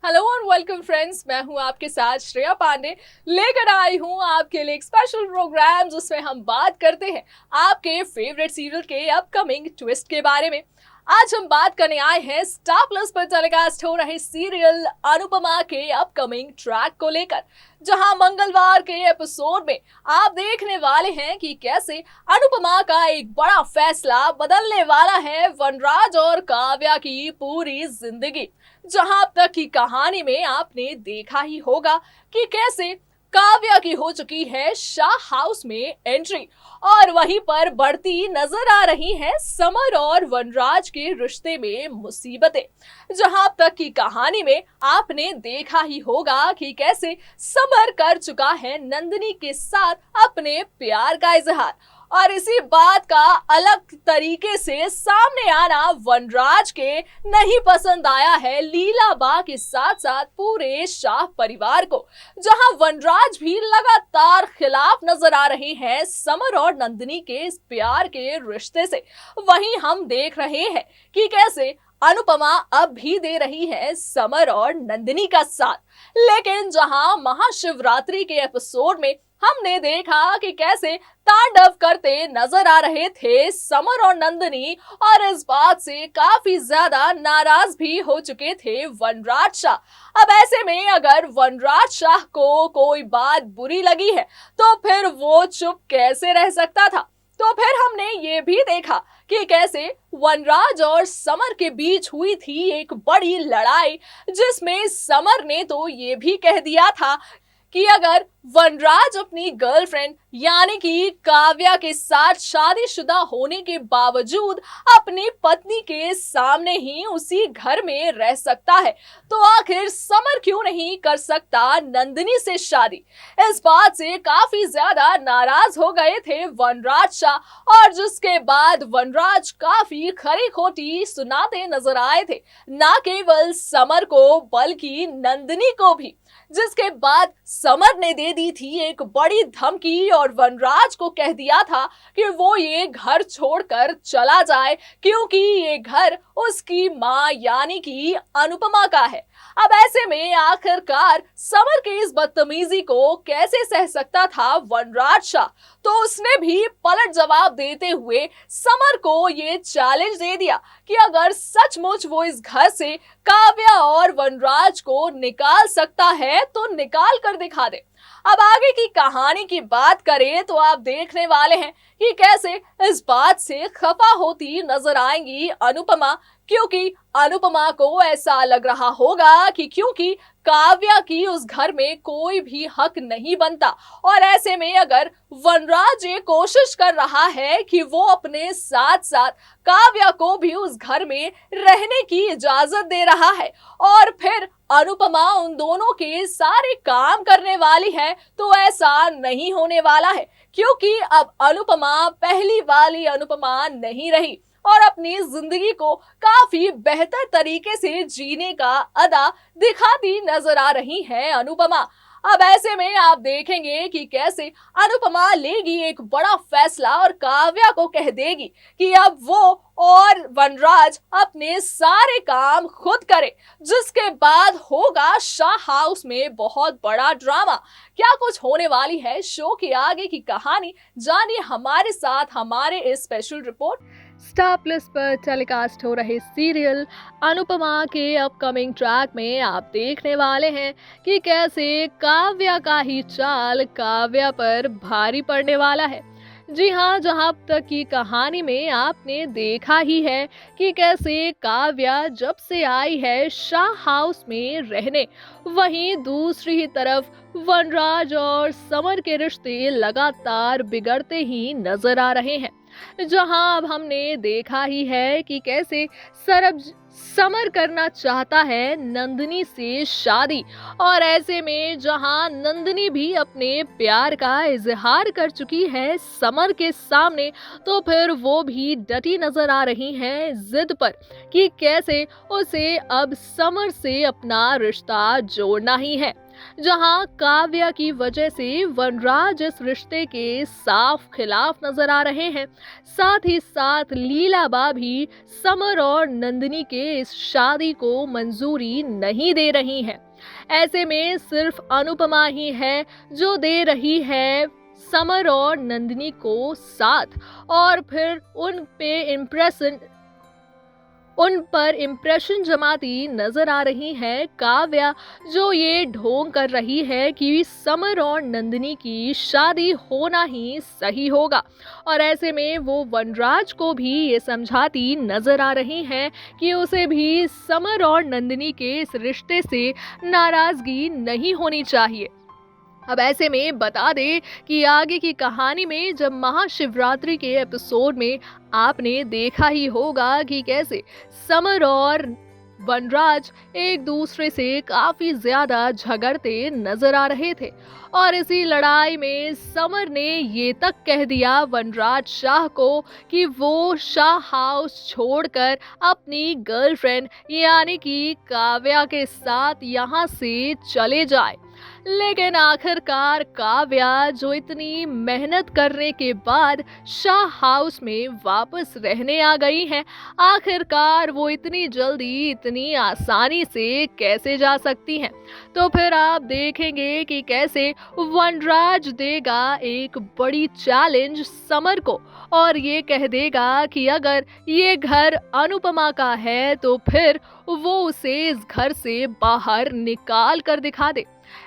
Hello और welcome friends, मैं हूं आपके साथ श्रेया पांडे। लेकर आई हूं आपके लिए एक स्पेशल प्रोग्राम जिसमें हम बात करते हैं आपके फेवरेट सीरियल के अपकमिंग ट्विस्ट के बारे में। आज हम बात करने आए हैं स्टार प्लस पर टेलीकास्ट हो रहे सीरियल अनुपमा के अपकमिंग ट्रैक को लेकर, जहां मंगलवार के एपिसोड में आप देखने वाले हैं कि कैसे अनुपमा का एक बड़ा फैसला बदलने वाला है वनराज और काव्या की पूरी जिंदगी। जहां अब तक की कहानी में आपने देखा ही होगा कि कैसे काव्या की हो चुकी है शाह हाउस में एंट्री, और वहीं पर बढ़ती नजर आ रही है समर और वनराज के रिश्ते में मुसीबतें। जहां अब तक की कहानी में आपने देखा ही होगा कि कैसे समर कर चुका है नंदिनी के साथ अपने प्यार का इजहार, और इसी बात का अलग तरीके से सामने आना वनराज के नहीं पसंद आया है लीलाबा के साथ साथ पूरे शाह परिवार को। जहां वनराज भी लगातार खिलाफ नजर आ रहे हैं समर और नंदिनी के इस प्यार के रिश्ते से, वहीं हम देख रहे हैं कि कैसे अनुपमा अब भी दे रही है समर और नंदिनी का साथ। लेकिन जहां महाशिवरात्रि के एपिसोड में हमने देखा कि कैसे तांडव करते नजर आ रहे थे समर और नंदिनी, और इस बात से काफी ज्यादा नाराज भी हो चुके थे वनराज शाह। अब ऐसे में अगर वनराज शाह को कोई बात बुरी लगी है तो फिर वो चुप कैसे रह सकता था। तो फिर हमने ये भी देखा कि कैसे वनराज और समर के बीच हुई थी एक बड़ी लड़ाई, जिसमें समर ने तो ये भी कह दिया था कि अगर वनराज अपनी गर्लफ्रेंड यानी कि काव्या के साथ शादीशुदा होने के बावजूद अपनी पत्नी के सामने ही उसी घर में रह सकता है, तो आखिर समर क्यों नहीं कर सकता नंदिनी से शादी। इस बात से काफी ज्यादा नाराज हो गए थे वनराज शाह, और जिसके बाद वनराज काफी खरी खोटी सुनाते नजर आए थे, न केवल समर को बल्कि नंदिनी को भी। जिसके बाद समर ने दे दी थी एक बड़ी धमकी और वनराज को कह दिया था कि वो ये घर छोड़कर चला जाए, क्योंकि ये घर उसकी मां यानी कि अनुपमा का है। अब ऐसे में आखिरकार समर की इस बदतमीजी को कैसे सह सकता था वनराज शाह, तो उसने भी पलट जवाब देते हुए समर को ये चैलेंज दे दिया कि अगर सचमुच वो इस घर से काव्या और वनराज को निकाल सकता है तो निकाल कर दिखा दे। अब आगे की कहानी की बात करें तो आप देखने वाले हैं कि कैसे इस बात से खफा होती नजर आएंगी अनुपमा, क्योंकि अनुपमा को ऐसा लग रहा होगा कि क्योंकि काव्या की उस घर में कोई भी हक नहीं बनता, और ऐसे में अगर वनराज ये कोशिश कर रहा है कि वो अपने साथ साथ काव्या को भी उस घर में रहने की इजाजत दे रहा है और फिर अनुपमा उन दोनों के सारे काम करने वाली है, तो ऐसा नहीं होने वाला है, क्योंकि अब अनुपमा पहली वाली अनुपमा नहीं रही और अपनी जिंदगी को काफी बेहतर तरीके से जीने का अदा दिखाती नजर आ रही है अनुपमा। अब ऐसे में आप देखेंगे कि कैसे अनुपमा लेगी एक बड़ा फैसला और काव्या को कह देगी कि अब वो और वनराज अपने सारे काम खुद करे, जिसके बाद होगा शाह हाउस में बहुत बड़ा ड्रामा। क्या कुछ होने वाली है शो की आगे की कहानी, जानिए हमारे साथ हमारे इस स्पेशल रिपोर्ट। स्टार प्लस पर टेलीकास्ट हो रहे सीरियल अनुपमा के अपकमिंग ट्रैक में आप देखने वाले हैं कि कैसे काव्या का ही चाल काव्या पर भारी पड़ने वाला है। जी हाँ, जहाँ अब तक की कहानी में आपने देखा ही है कि कैसे काव्या जब से आई है शाह हाउस में रहने, वहीं दूसरी ही तरफ वनराज और समर के रिश्ते लगातार बिगड़ते ही नजर आ रहे हैं। जहां अब हमने देखा ही है कि कैसे समर करना चाहता है नंदिनी से शादी, और ऐसे में जहां नंदिनी भी अपने प्यार का इजहार कर चुकी है समर के सामने, तो फिर वो भी डटी नजर आ रही हैं जिद पर कि कैसे उसे अब समर से अपना रिश्ता जोड़ना ही है। जहां काव्या की वजह से वनराज इस रिश्ते के साफ खिलाफ नजर आ रहे हैं। साथ ही साथ लीलाबा भी समर और नंदिनी के इस शादी को मंजूरी नहीं दे रही हैं। ऐसे में सिर्फ अनुपमा ही है जो दे रही है समर और नंदिनी को साथ, और फिर उन पर इम्प्रेशन जमाती नजर आ रही है काव्या, जो ये ढोंग कर रही है कि समर और नंदिनी की शादी होना ही सही होगा। और ऐसे में वो वनराज को भी ये समझाती नजर आ रही है कि उसे भी समर और नंदिनी के इस रिश्ते से नाराजगी नहीं होनी चाहिए। अब ऐसे में बता दें कि आगे की कहानी में जब महाशिवरात्रि के एपिसोड में आपने देखा ही होगा कि कैसे समर और वनराज एक दूसरे से काफी ज्यादा झगड़ते नजर आ रहे थे, और इसी लड़ाई में समर ने ये तक कह दिया वनराज शाह को कि वो शाह हाउस छोड़कर अपनी गर्लफ्रेंड यानी कि काव्या के साथ यहाँ से चले जाए। लेकिन आखिरकार काव्या, जो इतनी मेहनत करने के बाद शाह हाउस में वापस रहने आ गई है, आखिरकार वो इतनी जल्दी इतनी आसानी से कैसे जा सकती हैं। तो फिर आप देखेंगे कि कैसे वनराज देगा एक बड़ी चैलेंज समर को, और ये कह देगा कि अगर ये घर अनुपमा का है तो फिर वो उसे इस घर से बाहर निकाल कर दिखा दे।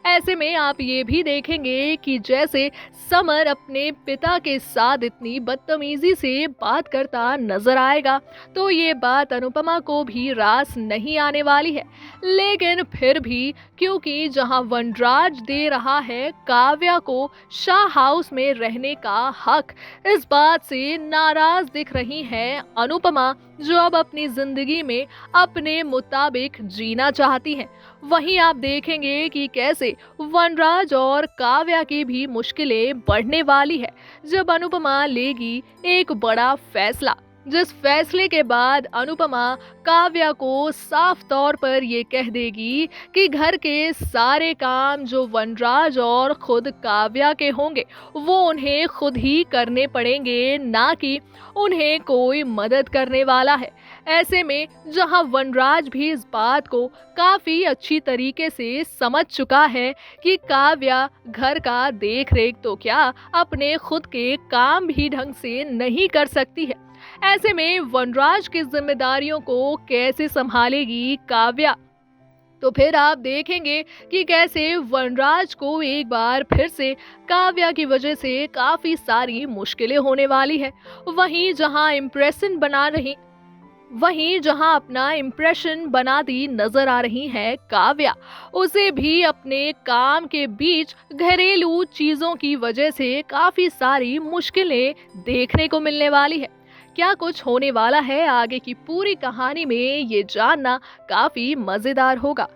ऐसे में आप ये भी देखेंगे कि जैसे समर अपने पिता के साथ इतनी बदतमीजी से बात करता नजर आएगा, तो ये बात अनुपमा को भी रास नहीं आने वाली है। लेकिन फिर भी क्योंकि जहां वनराज दे रहा है काव्या को शाह हाउस में रहने का हक, इस बात से नाराज दिख रही है अनुपमा, जो अब अपनी जिंदगी में अपने मुताबिक जीना चाहती हैं। वहीं आप देखेंगे कि कैसे वनराज और काव्या की भी मुश्किलें बढ़ने वाली है जब अनुपमा लेगी एक बड़ा फैसला, जिस फैसले के बाद अनुपमा काव्या को साफ तौर पर ये कह देगी कि घर के सारे काम जो वनराज और खुद काव्या के होंगे वो उन्हें खुद ही करने पड़ेंगे, ना कि उन्हें कोई मदद करने वाला है। ऐसे में जहां वनराज भी इस बात को काफी अच्छी तरीके से समझ चुका है कि काव्या घर का देख रेख तो क्या अपने खुद के काम भी ढंग से नहीं कर सकती है, ऐसे में वनराज की जिम्मेदारियों को कैसे संभालेगी काव्या। तो फिर आप देखेंगे कि कैसे वनराज को एक बार फिर से काव्या की वजह से काफी सारी मुश्किलें होने वाली है। वहीं जहां अपना इम्प्रेशन बनाती नजर आ रही है काव्या, उसे भी अपने काम के बीच घरेलू चीजों की वजह से काफी सारी मुश्किलें देखने को मिलने वाली है। क्या कुछ होने वाला है आगे की पूरी कहानी में, ये जानना काफी मजेदार होगा।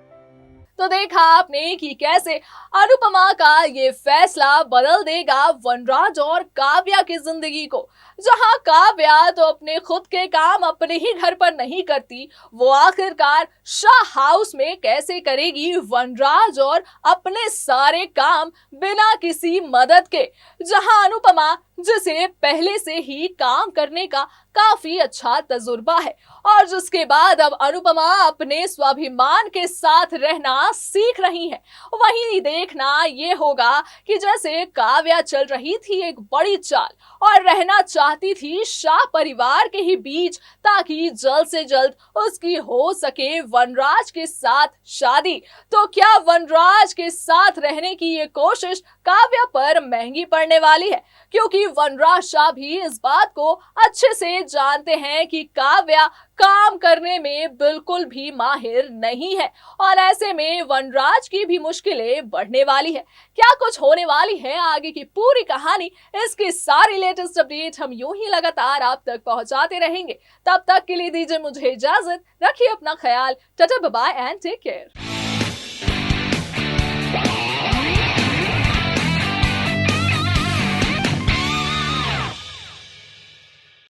तो देखा आपने कि कैसे अनुपमा का ये फैसला बदल देगा वनराज और काव्या की जिंदगी को। जहां काव्या तो अपने खुद के काम अपने ही घर पर नहीं करती, वो आखिरकार शाह हाउस में कैसे करेगी वनराज और अपने सारे काम बिना किसी मदद के। जहां अनुपमा, जिसे पहले से ही काम करने का काफी अच्छा तजुर्बा है, और जिसके बाद अब अनुपमा अपने स्वाभिमान के साथ रहना सीख रही है, वहीं देखना ये होगा कि जैसे काव्या चल रही थी एक बड़ी चाल और रहना चाहती थी शाह परिवार के ही बीच, ताकि जल्द से जल्द उसकी हो सके वनराज के साथ शादी, तो क्या वनराज के साथ रहने की ये कोशिश काव्या पर महंगी पड़ने वाली है, क्योंकि वनराज शाह भी इस बात को अच्छे से जानते हैं कि काव्या काम करने में बिल्कुल भी माहिर नहीं है, और ऐसे में वनराज की भी मुश्किलें बढ़ने वाली है। क्या कुछ होने वाली है आगे की पूरी कहानी, इसकी सारी लेटेस्ट अपडेट हम यूं ही लगातार आप तक पहुंचाते रहेंगे। तब तक के लिए दीजिए मुझे इजाजत, रखिए अपना ख्याल, tata bye bye and take care.